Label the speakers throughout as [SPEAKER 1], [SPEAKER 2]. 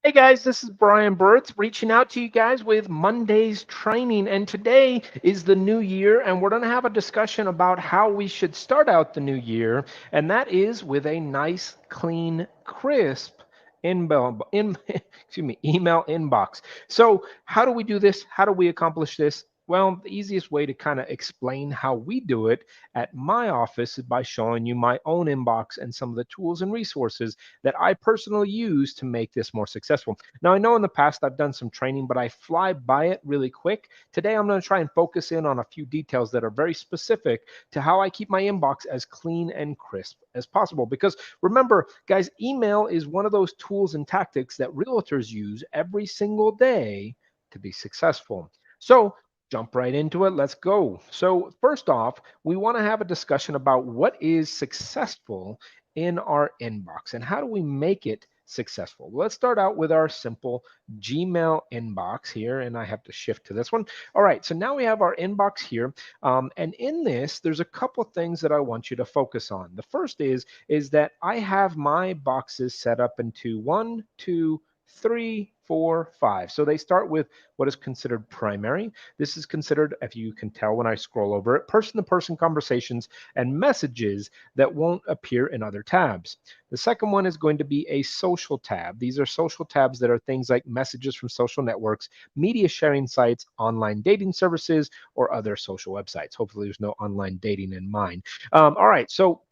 [SPEAKER 1] Hey guys, this is Brian Burtz reaching out to you guys with Monday's training. And today is the new year, and we're going to have a discussion about how we should start out the new year. And that is with a nice, clean, crisp excuse me, email inbox. So, how do we do this? How do we accomplish this? Well, the easiest way to kind of explain how we do it at my office is by showing you my own inbox and some of the tools and resources that I personally use to make this more successful. Now, I know in the past I've done some training, but I fly by it really quick. Today, I'm going to try and focus in on a few details that are very specific to how I keep my inbox as clean and crisp as possible. Because remember, guys, email is one of those tools and tactics that realtors use every single day to be successful. So, jump right into it. Let's go. So, first off, we want to have a discussion about what is successful in our inbox and how do we make it successful. Let's start out with our simple Gmail inbox here, and I have to shift to this one. All right, so now we have our inbox here, and in this, there's a couple things that I want you to focus on. The first is that I have my boxes set up into 1, 2, 3, 4, 5. So they start with what is considered primary. This is considered, if you can tell when I scroll over it, person-to-person conversations and messages that won't appear in other tabs. The second one is going to be a social tab. These are social tabs that are things like messages from social networks, media sharing sites, online dating services, or other social websites. Hopefully, there's no online dating in mine. All right, so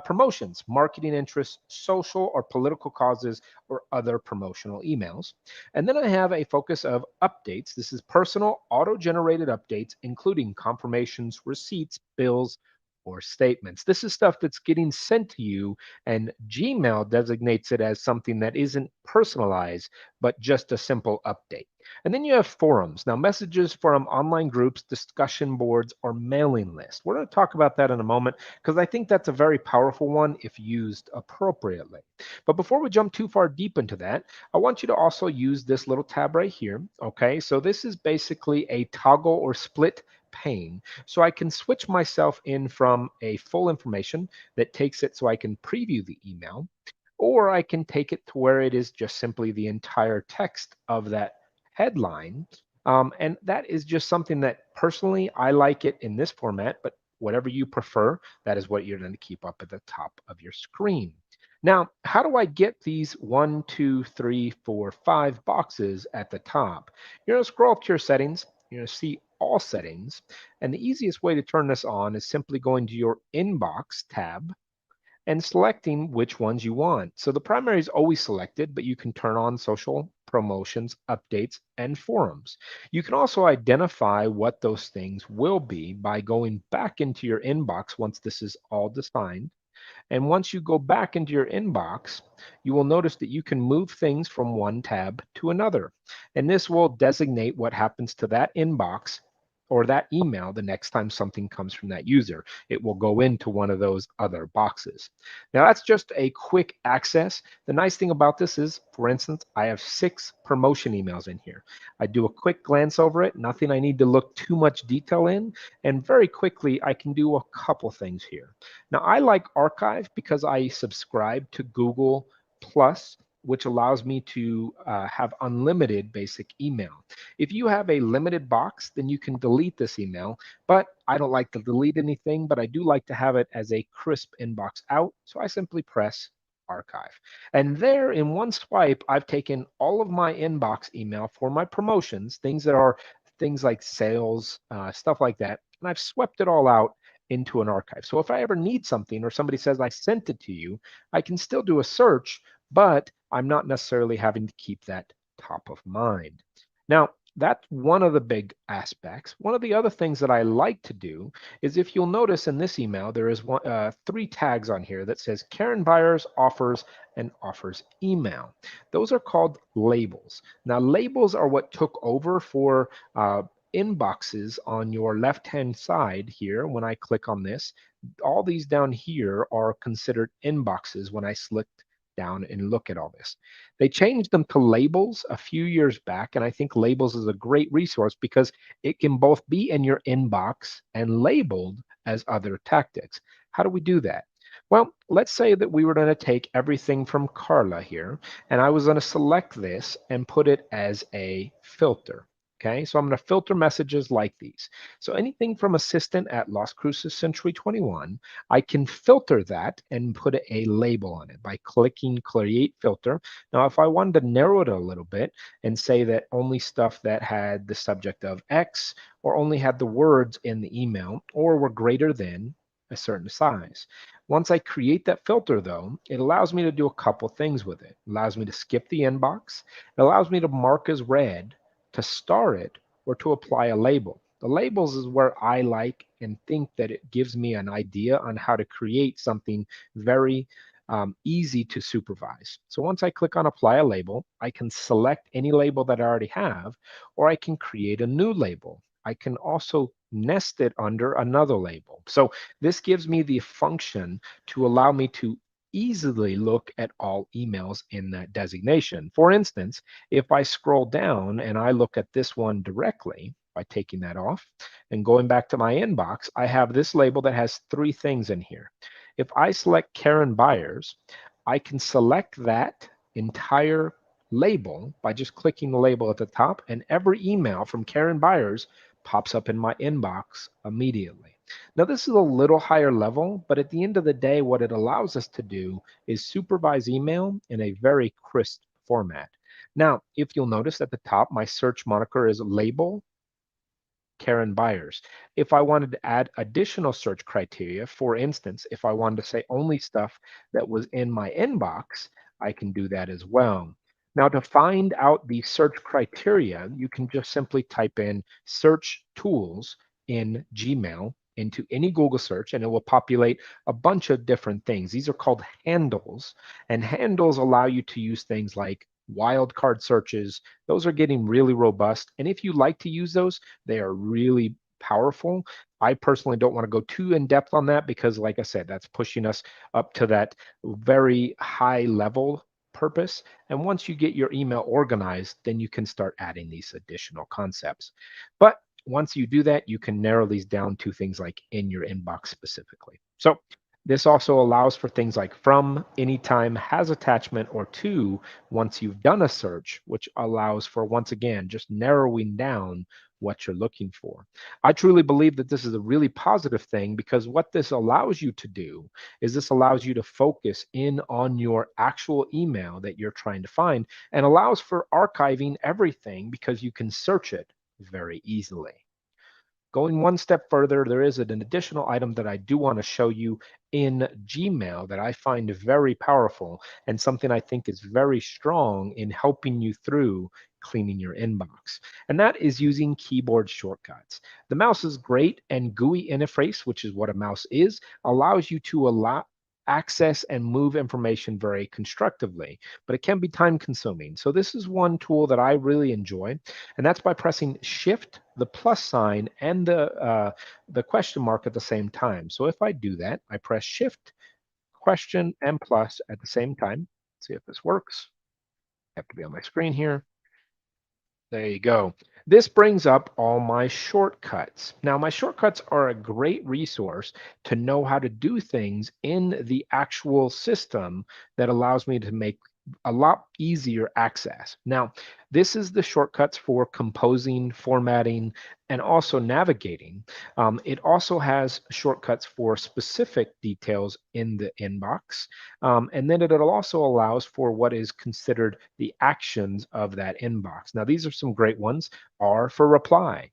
[SPEAKER 1] promotions, marketing interests, social or political causes, or other promotional emails. And then I have a focus of updates. This is personal auto generated updates, including confirmations, receipts, bills, or statements. This is stuff that's getting sent to you, and Gmail designates it as something that isn't personalized, but just a simple update. And then you have forums. Now, messages from online groups, discussion boards, or mailing lists. We're going to talk about that in a moment because I think that's a very powerful one if used appropriately. But before we jump too far deep into that, I want you to also use this little tab right here. Okay, so this is basically a toggle or split pane. So I can switch myself in from a full information that takes it so I can preview the email, or I can take it to where it is just simply the entire text of that headline. And that is just something that personally I like it in this format, but whatever you prefer, that is what you're going to keep up at the top of your screen. Now, how do I get these 1, 2, 3, 4, 5 boxes at the top? You're going to scroll up to your settings. You're going to see all settings. And the easiest way to turn this on is simply going to your inbox tab and selecting which ones you want. So the primary is always selected, but you can turn on social promotions, updates, and forums. You can also identify what those things will be by going back into your inbox once this is all defined. And once you go back into your inbox, you will notice that you can move things from one tab to another. And this will designate what happens to that inbox or that email the next time something comes from that user. It will go into one of those other boxes. Now, that's just a quick access. The nice thing about this is, for instance, I have 6 promotion emails in here. I do a quick glance over it, nothing I need to look too much detail in, and very quickly I can do a couple things here. Now, I like Archive because I subscribe to Google Plus, which allows me to have unlimited basic email. If you have a limited box, then you can delete this email, but I don't like to delete anything, but I do like to have it as a crisp inbox out, so I simply press Archive. And there, in one swipe, I've taken all of my inbox email for my promotions, things that are things like sales, stuff like that, and I've swept it all out into an archive. So if I ever need something or somebody says I sent it to you, I can still do a search, but I'm not necessarily having to keep that top of mind. Now, that's one of the big aspects. One of the other things that I like to do is if you'll notice in this email, there is 3 tags on here that says Karen buyers, offers, and offers email. Those are called labels. Now, labels are what took over for inboxes on your left-hand side here. When I click on this, all these down here are considered inboxes when I select down and look at all this. They changed them to labels a few years back, and I think labels is a great resource because it can both be in your inbox and labeled as other tactics. How do we do that? Well, let's say that we were going to take everything from Carla here, and I was going to select this and put it as a filter. Okay, so I'm going to filter messages like these. So anything from assistant at Las Cruces Century 21, I can filter that and put a label on it by clicking Create Filter. Now, if I wanted to narrow it a little bit and say that only stuff that had the subject of X or only had the words in the email or were greater than a certain size. Once I create that filter, though, it allows me to do a couple things with it. It allows me to skip the inbox. It allows me to mark as read, to star it, or to apply a label. The labels is where I like and think that it gives me an idea on how to create something very easy to supervise. So once I click on apply a label, I can select any label that I already have, or I can create a new label. I can also nest it under another label. So this gives me the function to allow me to easily look at all emails in that designation. For instance, if I scroll down and I look at this one directly by taking that off and going back to my inbox, I have this label that has three things in here. If I select Karen Byers, I can select that entire label by just clicking the label at the top, and every email from Karen Byers pops up in my inbox immediately. Now, this is a little higher level, but at the end of the day, what it allows us to do is supervise email in a very crisp format. Now, if you'll notice at the top, my search moniker is label Karen Byers. If I wanted to add additional search criteria, for instance, if I wanted to say only stuff that was in my inbox, I can do that as well. Now, to find out the search criteria, you can just simply type in search tools in Gmail into any Google search, and it will populate a bunch of different things. These are called handles, and handles allow you to use things like wildcard searches. Those are getting really robust. And if you like to use those, they are really powerful. I personally don't want to go too in depth on that because, like I said, that's pushing us up to that very high level purpose. And once you get your email organized, then you can start adding these additional concepts. But once you do that, you can narrow these down to things like in your inbox specifically. So this also allows for things like from, anytime, has attachment, or to once you've done a search, which allows for, once again, just narrowing down what you're looking for. I truly believe that this is a really positive thing because what this allows you to do is this allows you to focus in on your actual email that you're trying to find and allows for archiving everything because you can search it very easily. Going one step further, there is an additional item that I do want to show you in Gmail that I find very powerful and something I think is very strong in helping you through cleaning your inbox. And that is using keyboard shortcuts. The mouse is great, and GUI interface, which is what a mouse is, allows you to allow access and move information very constructively, but it can be time consuming. So this is one tool that I really enjoy, and that's by pressing Shift, the plus sign, and the question mark at the same time. So if I do that, I press Shift, question, and plus at the same time. See if this works. I have to be on my screen here. There you go. This brings up all my shortcuts. Now, my shortcuts are a great resource to know how to do things in the actual system that allows me to make a lot easier access. Now, this is the shortcuts for composing, formatting, and also navigating. It also has shortcuts for specific details in the inbox. And then it also allows for what is considered the actions of that inbox. Now, these are some great ones. R for reply,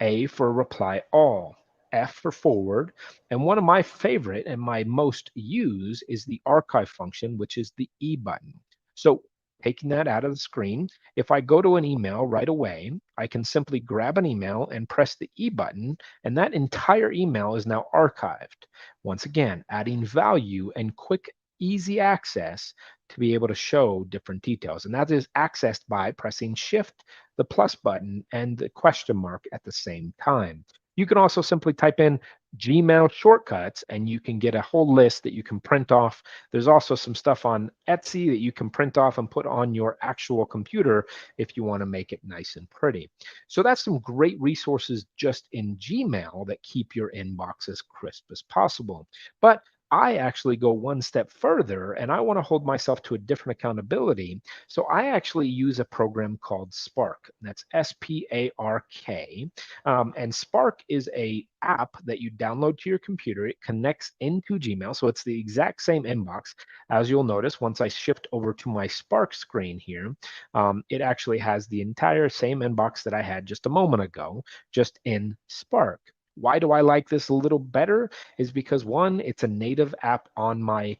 [SPEAKER 1] A for reply all, F for forward, and one of my favorite and my most used is the archive function, which is the E button. So taking that out of the screen, if I go to an email right away, I can simply grab an email and press the E button, and that entire email is now archived. Once again, adding value and quick, easy access to be able to show different details. And that is accessed by pressing Shift, the plus button, and the question mark at the same time. You can also simply type in Gmail shortcuts and you can get a whole list that you can print off. There's also some stuff on Etsy that you can print off and put on your actual computer if you want to make it nice and pretty. So that's some great resources just in Gmail that keep your inbox as crisp as possible. But I actually go one step further and I want to hold myself to a different accountability. So I actually use a program called Spark. That's Spark. And Spark is a app that you download to your computer. It connects into Gmail. So it's the exact same inbox. As you'll notice, once I shift over to my Spark screen here, it actually has the entire same inbox that I had just a moment ago, just in Spark. Why do I like this a little better? Is because one, it's a native app on my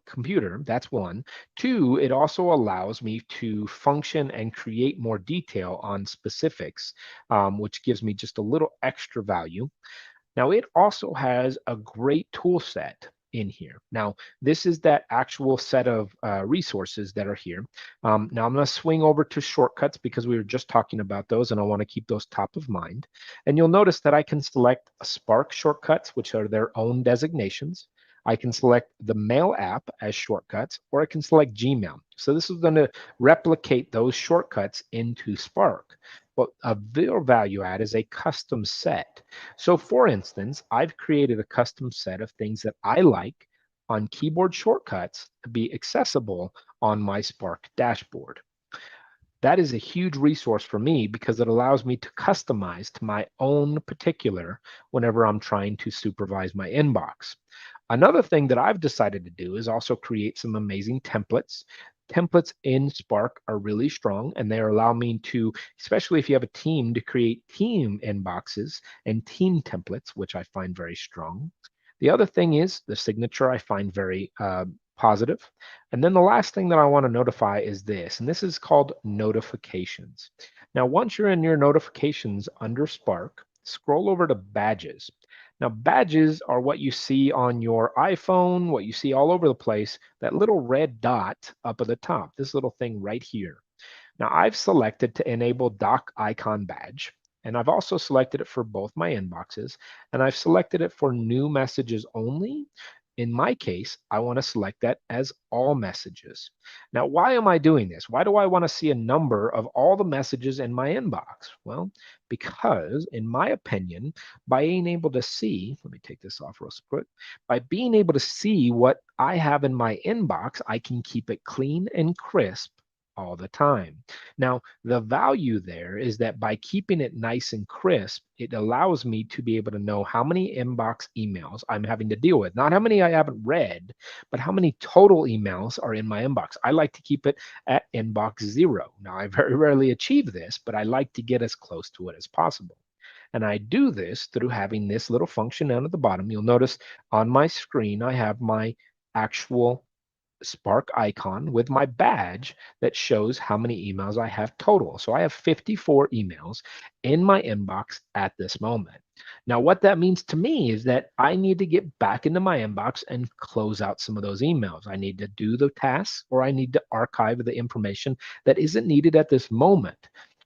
[SPEAKER 1] computer. That's one. Two, it also allows me to function and create more detail on specifics, which gives me just a little extra value. Now, it also has a great tool set in here. Now, this is that actual set of resources that are here. Now, I'm going to swing over to shortcuts because we were just talking about those and I want to keep those top of mind. And you'll notice that I can select Spark shortcuts, which are their own designations. I can select the Mail app as shortcuts, or I can select Gmail. So this is going to replicate those shortcuts into Spark. But a real value add is a custom set. So for instance, I've created a custom set of things that I like on keyboard shortcuts to be accessible on my Spark dashboard. That is a huge resource for me because it allows me to customize to my own particular whenever I'm trying to supervise my inbox. Another thing that I've decided to do is also create some amazing templates. Templates in Spark are really strong and they allow me to, especially if you have a team, to create team inboxes and team templates, which I find very strong. The other thing is the signature I find very positive. And then the last thing that I want to notify is this, and this is called notifications. Now, once you're in your notifications under Spark, scroll over to badges. Now, badges are what you see on your iPhone, what you see all over the place, that little red dot up at the top, this little thing right here. Now I've selected to enable dock icon badge, and I've also selected it for both my inboxes, and I've selected it for new messages only. In my case, I want to select that as all messages. Now, why am I doing this? Why do I want to see a number of all the messages in my inbox? Well, because in my opinion, by being able to see, let me take this off real quick, by being able to see what I have in my inbox, I can keep it clean and crisp all the time. Now, the value there is that by keeping it nice and crisp, it allows me to be able to know how many inbox emails I'm having to deal with. Not how many I haven't read, but how many total emails are in my inbox. I like to keep it at inbox zero. Now, I very rarely achieve this, but I like to get as close to it as possible. And I do this through having this little function down at the bottom. You'll notice on my screen, I have my actual Spark icon with my badge that shows how many emails I have total. So I have 54 emails in my inbox at this moment. Now, what that means to me is that I need to get back into my inbox and close out some of those emails. I need to do the tasks or I need to archive the information that isn't needed at this moment.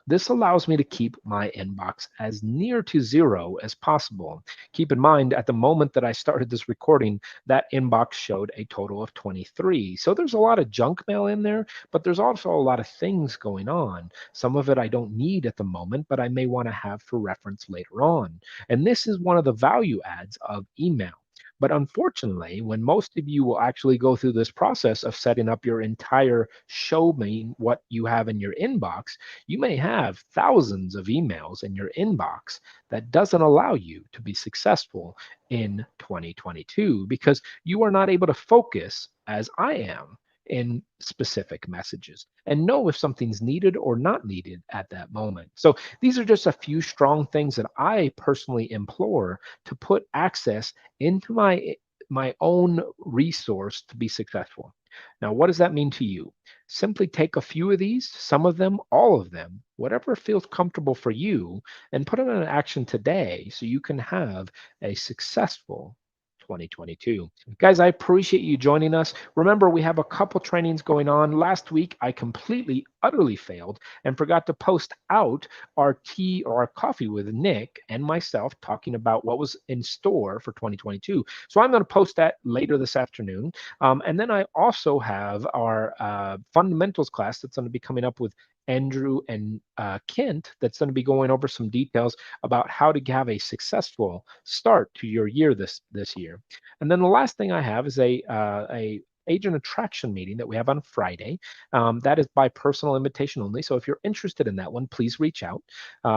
[SPEAKER 1] This allows me to keep my inbox as near to zero as possible. Keep in mind, at the moment that I started this recording, that inbox showed a total of 23. So there's a lot of junk mail in there, but there's also a lot of things going on. Some of it I don't need at the moment, but I may want to have for reference later on. And this is one of the value adds of email. But unfortunately, when most of you will actually go through this process of setting up your entire show me what you have in your inbox, you may have thousands of emails in your inbox that doesn't allow you to be successful in 2022 because you are not able to focus as I am in specific messages and know if something's needed or not needed at that moment. So these are just a few strong things that I personally implore to put access into my own resource to be successful. Now, what does that mean to you? Simply take a few of these, some of them, all of them, whatever feels comfortable for you, and put it in action today so you can have a successful 2022. Guys, I appreciate you joining us. Remember, we have a couple trainings going on. Last week, I completely, utterly failed and forgot to post out our tea or our coffee with Nick and myself talking about what was in store for 2022. So I'm going to post that later this afternoon. And then I also have our fundamentals class that's going to be coming up with Andrew and Kent, that's going to be going over some details about how to have a successful start to your year this year. And then the last thing I have is a agent attraction meeting that we have on Friday. That is by personal invitation only. So if you're interested in that one, please reach out.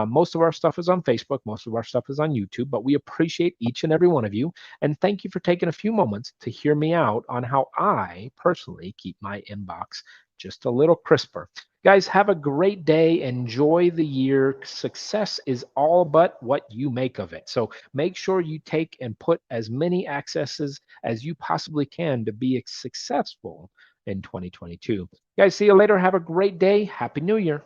[SPEAKER 1] Most of our stuff is on Facebook, most of our stuff is on YouTube, but we appreciate each and every one of you. And thank you for taking a few moments to hear me out on how I personally keep my inbox just a little crisper. Guys, have a great day. Enjoy the year. Success is all but what you make of it. So make sure you take and put as many accesses as you possibly can to be successful in 2022. Guys, see you later. Have a great day. Happy New Year.